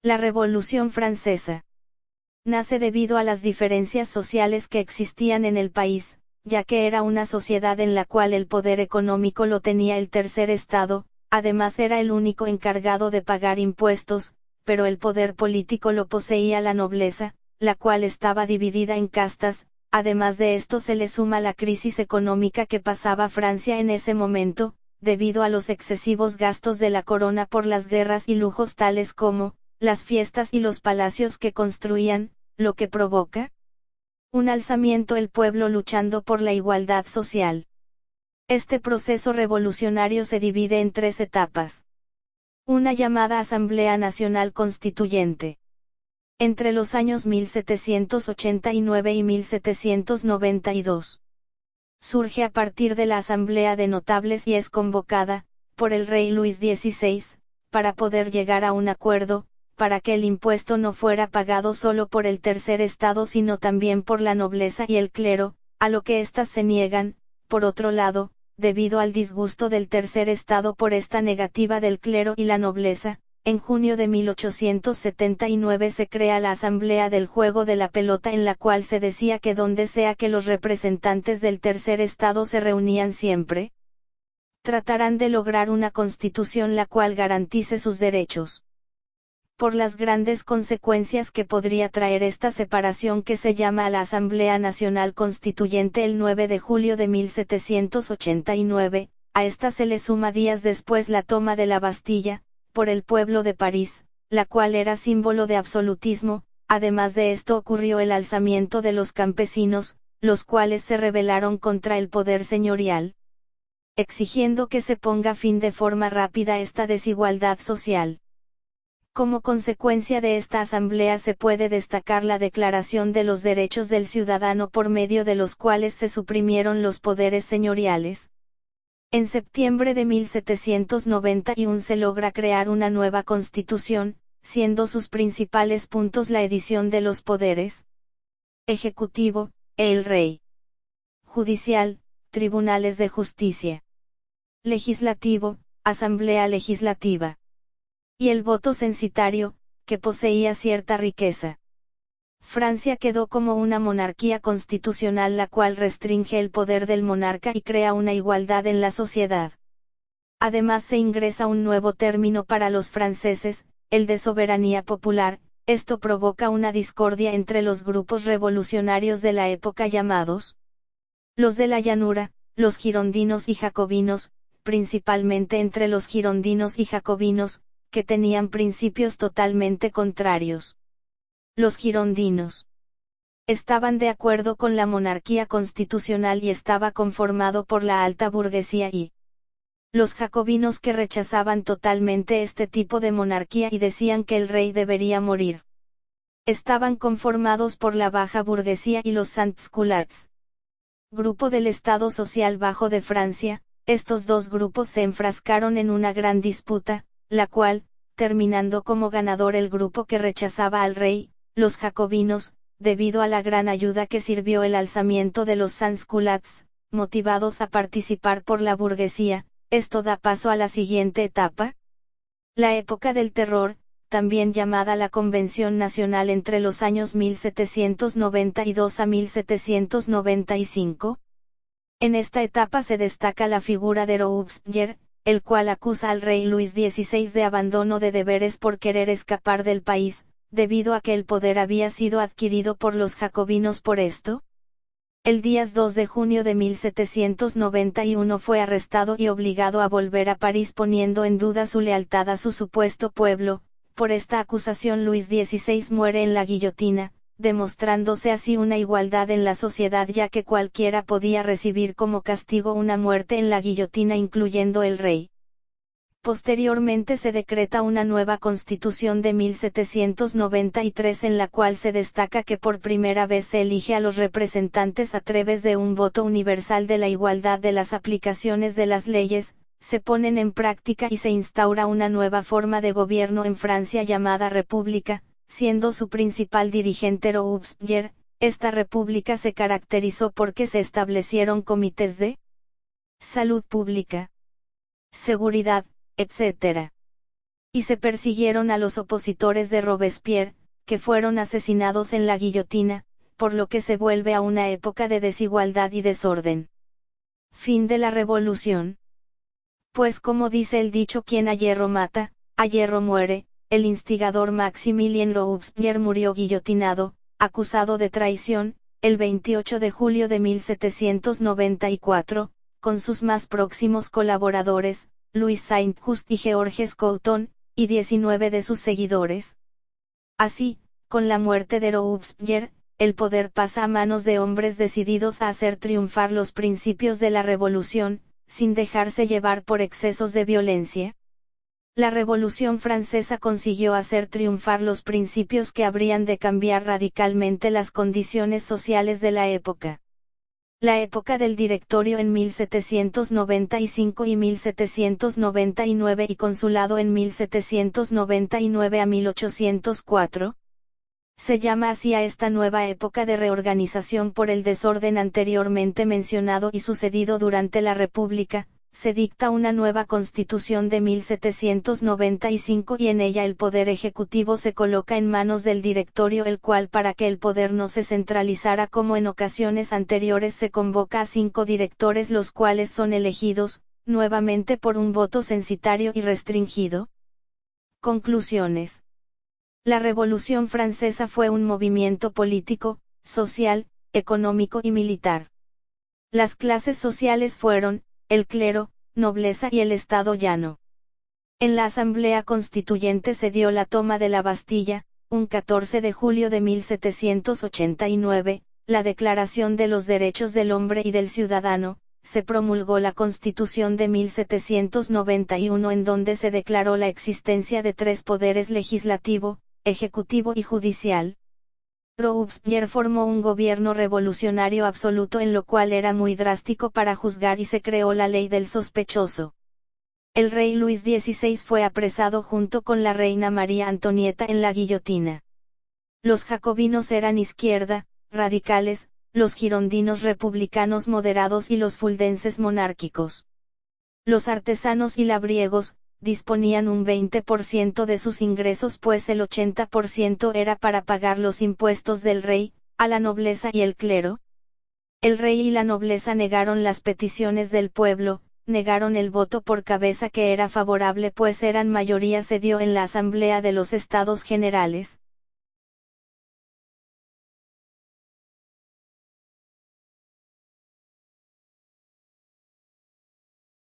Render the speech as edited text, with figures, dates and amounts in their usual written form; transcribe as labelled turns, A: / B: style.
A: La Revolución Francesa nace debido a las diferencias sociales que existían en el país, ya que era una sociedad en la cual el poder económico lo tenía el tercer estado, además era el único encargado de pagar impuestos, pero el poder político lo poseía la nobleza, la cual estaba dividida en castas. Además de esto se le suma la crisis económica que pasaba Francia en ese momento, debido a los excesivos gastos de la corona por las guerras y lujos tales como, las fiestas y los palacios que construían, lo que provoca un alzamiento el pueblo luchando por la igualdad social. Este proceso revolucionario se divide en tres etapas. Una llamada Asamblea Nacional Constituyente. Entre los años 1789 y 1792. Surge a partir de la Asamblea de Notables y es convocada, por el rey Luis XVI, para poder llegar a un acuerdo, para que el impuesto no fuera pagado solo por el tercer estado sino también por la nobleza y el clero, a lo que éstas se niegan. Por otro lado, debido al disgusto del tercer estado por esta negativa del clero y la nobleza, en junio de 1879 se crea la Asamblea del Juego de la Pelota, en la cual se decía que donde sea que los representantes del tercer estado se reunían siempre, tratarán de lograr una constitución la cual garantice sus derechos. Por las grandes consecuencias que podría traer esta separación que se llama a la Asamblea Nacional Constituyente el 9 de julio de 1789, a esta se le suma días después la toma de la Bastilla, por el pueblo de París, la cual era símbolo de absolutismo. Además de esto ocurrió el alzamiento de los campesinos, los cuales se rebelaron contra el poder señorial, exigiendo que se ponga fin de forma rápida a esta desigualdad social. Como consecuencia de esta asamblea se puede destacar la Declaración de los Derechos del Ciudadano, por medio de los cuales se suprimieron los poderes señoriales. En septiembre de 1791 se logra crear una nueva constitución, siendo sus principales puntos la edición de los poderes ejecutivo, el rey; judicial, tribunales de justicia; legislativo, asamblea legislativa; y el voto censitario, que poseía cierta riqueza. Francia quedó como una monarquía constitucional, la cual restringe el poder del monarca y crea una igualdad en la sociedad. Además se ingresa un nuevo término para los franceses, el de soberanía popular. Esto provoca una discordia entre los grupos revolucionarios de la época llamados los de la llanura, los girondinos y jacobinos, principalmente entre los girondinos y jacobinos, que tenían principios totalmente contrarios. Los girondinos estaban de acuerdo con la monarquía constitucional y estaba conformado por la alta burguesía, y los jacobinos que rechazaban totalmente este tipo de monarquía y decían que el rey debería morir, estaban conformados por la baja burguesía y los sans-culottes, grupo del Estado Social Bajo de Francia. Estos dos grupos se enfrascaron en una gran disputa, la cual, terminando como ganador el grupo que rechazaba al rey, los jacobinos, debido a la gran ayuda que sirvió el alzamiento de los sans-culottes, motivados a participar por la burguesía. Esto da paso a la siguiente etapa, la época del terror, también llamada la Convención Nacional, entre los años 1792 a 1795. En esta etapa se destaca la figura de Robespierre, el cual acusa al rey Luis XVI de abandono de deberes por querer escapar del país, debido a que el poder había sido adquirido por los jacobinos. Por esto, el día 2 de junio de 1791 fue arrestado y obligado a volver a París, poniendo en duda su lealtad a su supuesto pueblo. Por esta acusación Luis XVI muere en la guillotina, demostrándose así una igualdad en la sociedad, ya que cualquiera podía recibir como castigo una muerte en la guillotina, incluyendo el rey. Posteriormente se decreta una nueva constitución de 1793, en la cual se destaca que por primera vez se elige a los representantes a través de un voto universal de la igualdad de las aplicaciones de las leyes, se ponen en práctica y se instaura una nueva forma de gobierno en Francia llamada República, siendo su principal dirigente Robespierre. Esta república se caracterizó porque se establecieron comités de salud pública, seguridad, etc. y se persiguieron a los opositores de Robespierre, que fueron asesinados en la guillotina, por lo que se vuelve a una época de desigualdad y desorden. Fin de la revolución. Pues como dice el dicho, quien a hierro mata, a hierro muere, el instigador Maximilien Robespierre murió guillotinado, acusado de traición, el 28 de julio de 1794, con sus más próximos colaboradores, Louis Saint-Just y Georges Couthon, y 19 de sus seguidores. Así, con la muerte de Robespierre, el poder pasa a manos de hombres decididos a hacer triunfar los principios de la revolución, sin dejarse llevar por excesos de violencia. La Revolución Francesa consiguió hacer triunfar los principios que habrían de cambiar radicalmente las condiciones sociales de la época. La época del Directorio en 1795 y 1799 y consulado en 1799 a 1804. Se llama así a esta nueva época de reorganización por el desorden anteriormente mencionado y sucedido durante la República. Se dicta una nueva Constitución de 1795 y en ella el poder ejecutivo se coloca en manos del Directorio, el cual, para que el poder no se centralizara como en ocasiones anteriores, se convoca a 5 directores, los cuales son elegidos, nuevamente por un voto censitario y restringido. Conclusiones. La Revolución Francesa fue un movimiento político, social, económico y militar. Las clases sociales fueron, el clero, nobleza y el Estado llano. En la Asamblea Constituyente se dio la toma de la Bastilla, un 14 de julio de 1789, la Declaración de los Derechos del Hombre y del Ciudadano, se promulgó la Constitución de 1791 en donde se declaró la existencia de 3 poderes: legislativo, ejecutivo y judicial. Robespierre formó un gobierno revolucionario absoluto, en lo cual era muy drástico para juzgar, y se creó la ley del sospechoso. El rey Luis XVI fue apresado junto con la reina María Antonieta en la guillotina. Los jacobinos eran izquierda, radicales, los girondinos republicanos moderados y los fuldenses monárquicos. Los artesanos y labriegos disponían un 20% de sus ingresos, pues el 80% era para pagar los impuestos del rey, a la nobleza y el clero. El rey y la nobleza negaron las peticiones del pueblo, negaron el voto por cabeza, que era favorable pues eran mayoría, se dio en la Asamblea de los Estados Generales.